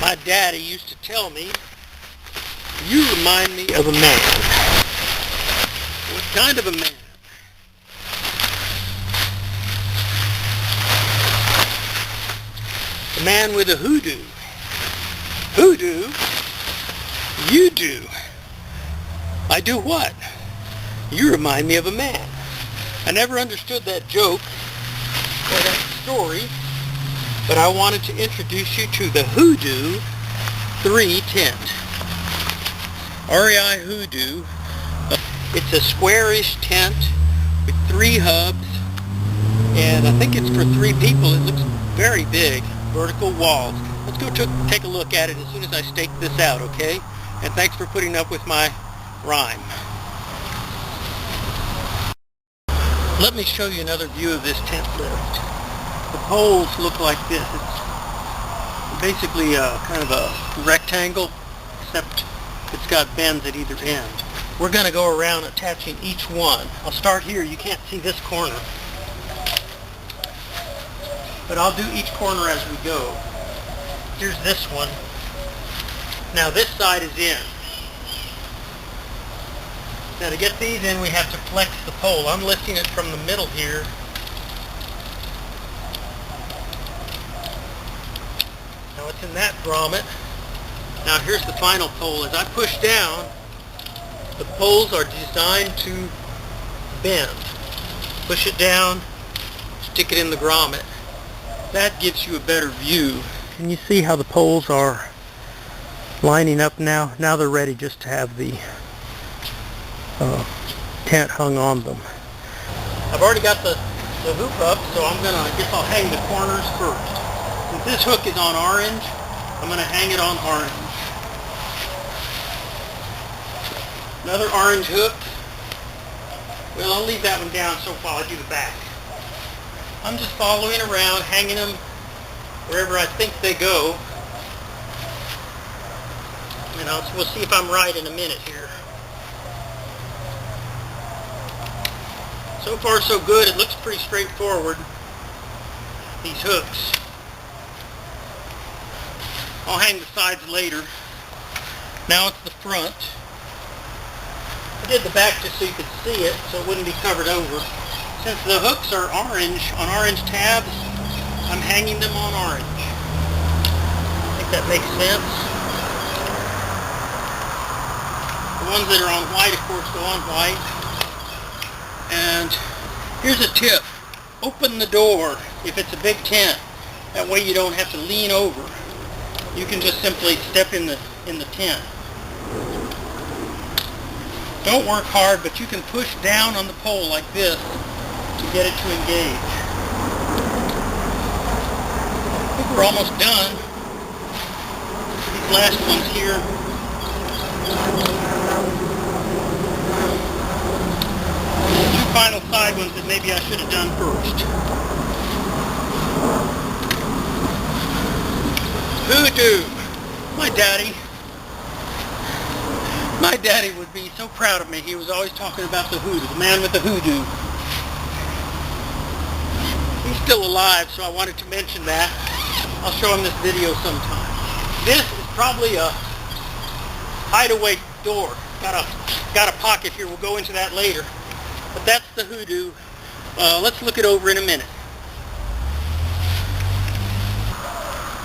My daddy used to tell me, "You remind me of a man." What kind of a man? The man with a hoodoo. Hoodoo? You do. I do what? You remind me of a man. I never understood that joke or that story, but I wanted to introduce you to the Hoodoo 3 tent. REI Hoodoo. It's a squarish tent with 3 hubs, and I think it's for 3 people. It looks very big. Vertical walls. Let's go take a look at it as soon as I stake this out, okay? And thanks for putting up with my rhyme. Let me show you another view of this tent lift. The poles look like this. It's basically kind of a rectangle, except it's got bends at either end. We're going to go around attaching each one. I'll start here. You can't see this corner, but I'll do each corner as we go. Here's this one. Now this side is in. Now to get these in, we have to flex the pole. I'm lifting it from the middle here. Now it's in that grommet. Now here's the final pole. As I push down, the poles are designed to bend. Push it down, stick it in the grommet. That gives you a better view. Can you see how the poles are lining up now? Now they're ready just to have the tent hung on them. I've already got the hoop up, so I guess I'll hang the corners first. Since this hook is on orange, I'm going to hang it on orange. Another orange hook. Well, I'll leave that one down so while I do the back. I'm just following around, hanging them wherever I think they go. And we'll see if I'm right in a minute here. So far so good. It looks pretty straightforward, these hooks. I'll hang the sides later. Now it's the front. I did the back just so you could see it, so it wouldn't be covered over. Since the hooks are orange, on orange tabs, I'm hanging them on orange. I think that makes sense. The ones that are on white, of course, go on white. And here's a tip. Open the door if it's a big tent. That way you don't have to lean over. You can just simply step in the tent. Don't work hard, but you can push down on the pole like this to get it to engage. I think we're almost done. These last ones here. The 2 final side ones that maybe I should have done first. Hoodoo. My daddy would be so proud of me. He was always talking about the hoodoo, the man with the hoodoo. He's still alive, so I wanted to mention that. I'll show him this video sometime. This is probably a hideaway door. Got a pocket here. We'll go into that later. But that's the hoodoo. Let's look it over in a minute.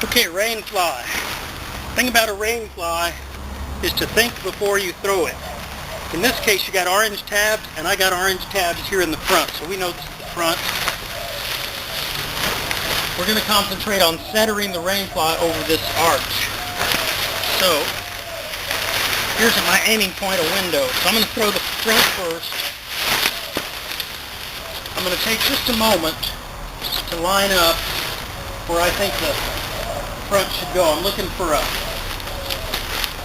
Okay, Rainfly. The thing about a Rainfly is to think before you throw it. In this case, you got orange tabs, and I got orange tabs here in the front, so we know this is the front. We're going to concentrate on centering the Rainfly over this arch. So, here's at my aiming point a window. So I'm going to throw the front first. I'm going to take just a moment to line up where I think the front should go. I'm looking for a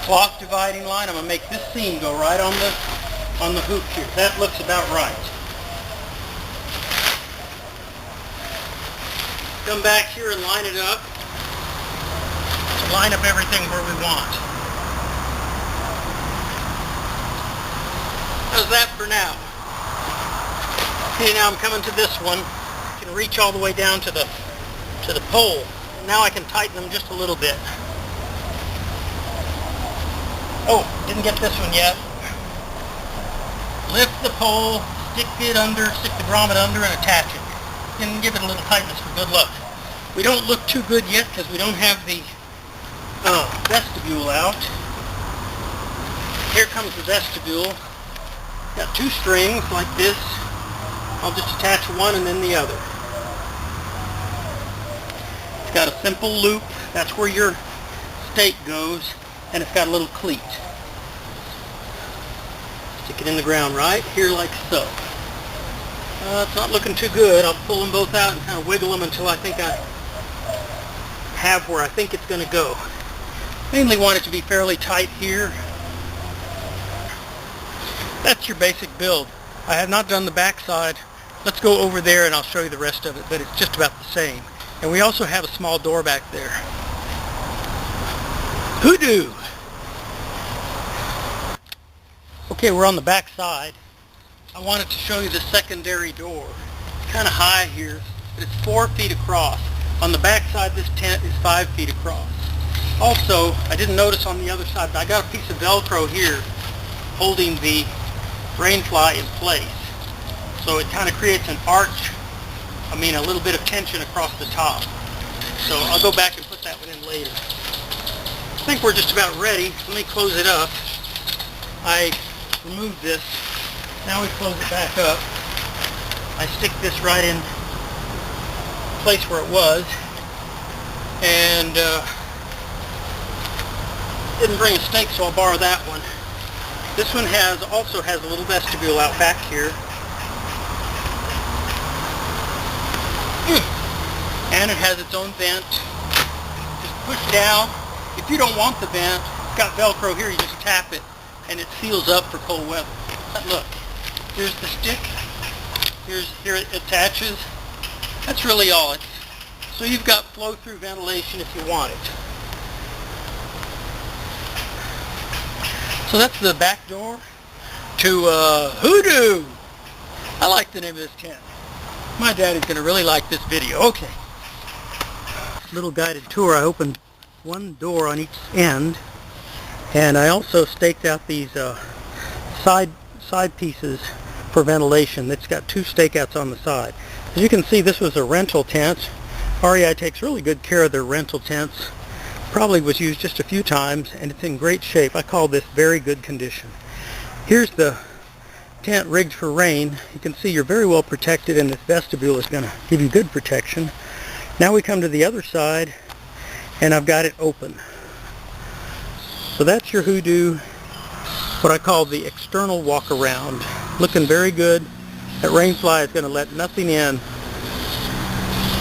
cloth dividing line. I'm going to make this seam go right on the hoop here. That looks about right. Come back here and line it up. Line up everything where we want. How's that for now? Okay, now I'm coming to this one. I can reach all the way down to the pole. Now I can tighten them just a little bit. Oh, didn't get this one yet. Lift the pole, stick the grommet under and attach it. And give it a little tightness for good luck. We don't look too good yet because we don't have the vestibule out. Here comes the vestibule. Got two strings like this. I'll just attach one and then the other. It's got a simple loop. That's where your stake goes, and it's got a little cleat. Stick it in the ground right here like so. It's not looking too good. I'll pull them both out and kind of wiggle them until I think I have where I think it's going to go. Mainly want it to be fairly tight here. That's your basic build. I have not done the back side. Let's go over there and I'll show you the rest of it, but it's just about the same. And we also have a small door back there. Hoodoo! Okay, we're on the back side. I wanted to show you the secondary door. It's kind of high here, but it's 4 feet across. On the back side, this tent is 5 feet across. Also, I didn't notice on the other side, but I got a piece of Velcro here holding the Rainfly in place. So it kind of creates an arch, a little bit of tension across the top. So I'll go back and put that one in later. I think we're just about ready. Let me close it up. I removed this. Now we close it back up. I stick this right in place where it was, and didn't bring a stake, so I'll borrow that one. This one also has a little vestibule out back here, and it has its own vent. Just push down. If you don't want the vent, it's got Velcro here. You just tap it, and it seals up for cold weather. Look. Here's the stick. Here it attaches. That's really all. So you've got flow-through ventilation if you want it. So that's the back door to Hoodoo. I like the name of this tent. My daddy's going to really like this video. Okay. Little guided tour. I opened one door on each end, and I also staked out these side pieces for ventilation. It's got 2 stakeouts on the side. As you can see, this was a rental tent. REI takes really good care of their rental tents. Probably was used just a few times, and it's in great shape. I call this very good condition. Here's the tent rigged for rain. You can see you're very well protected, and this vestibule is going to give you good protection. Now we come to the other side, and I've got it open. So that's your Hoodoo, what I call the external walk around. Looking very good. That Rainfly is going to let nothing in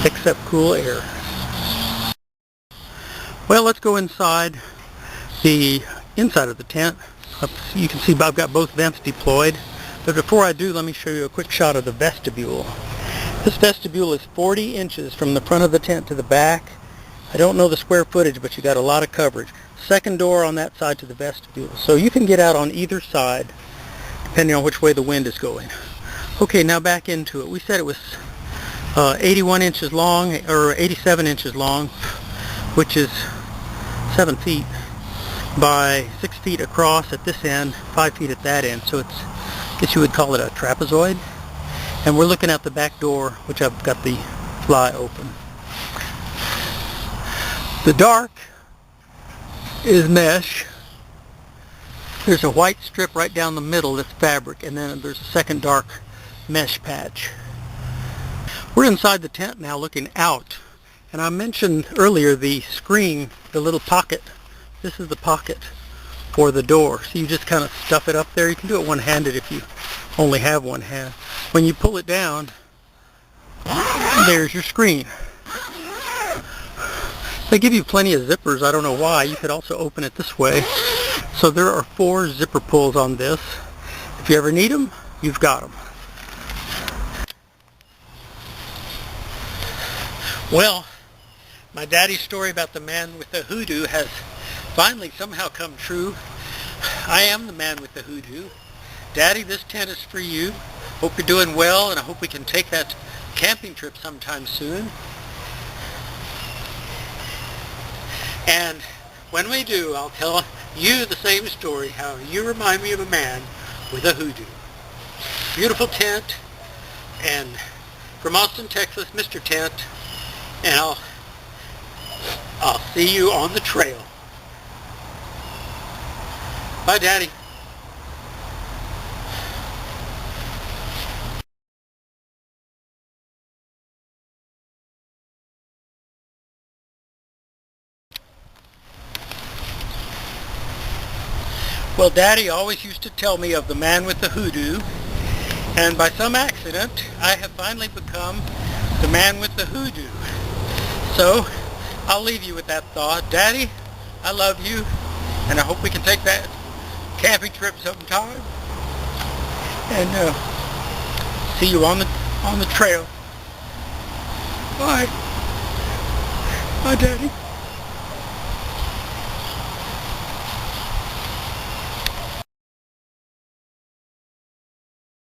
except cool air. Well, let's go inside the inside of the tent. You can see I've got both vents deployed. But before I do, let me show you a quick shot of the vestibule. This vestibule is 40 inches from the front of the tent to the back. I don't know the square footage, but you got a lot of coverage. Second door on that side to the vestibule. So you can get out on either side depending on which way the wind is going. Okay, now back into it. We said it was 81 inches long, or 87 inches long, which is 7 feet by 6 feet across at this end, 5 feet at that end. So it's, I guess you would call it a trapezoid. And we're looking at the back door, which I've got the fly open. The dark is mesh. There's a white strip right down the middle that's fabric, and then there's a second dark mesh patch. We're inside the tent now looking out, and I mentioned earlier the screen, the little pocket. This is the pocket for the door, so you just kind of stuff it up there. You can do it one-handed if you only have one hand. When you pull it down, there's your screen. They give you plenty of zippers. I don't know why. You could also open it this way. So there are 4 zipper pulls on this. If you ever need them, you've got them. Well, my daddy's story about the man with the hoodoo has finally somehow come true. I am the man with the hoodoo. Daddy, this tent is for you. Hope you're doing well, and I hope we can take that camping trip sometime soon. And when we do, I'll tell you the same story, how you remind me of a man with a hoodoo. Beautiful tent, and from Austin, Texas, Mr. Tent, and I'll see you on the trail. Bye, Daddy. Well, Daddy always used to tell me of the man with the hoodoo, and by some accident, I have finally become the man with the hoodoo. So, I'll leave you with that thought. Daddy, I love you, and I hope we can take that camping trip sometime. And see you on the trail. Bye. Bye, Daddy.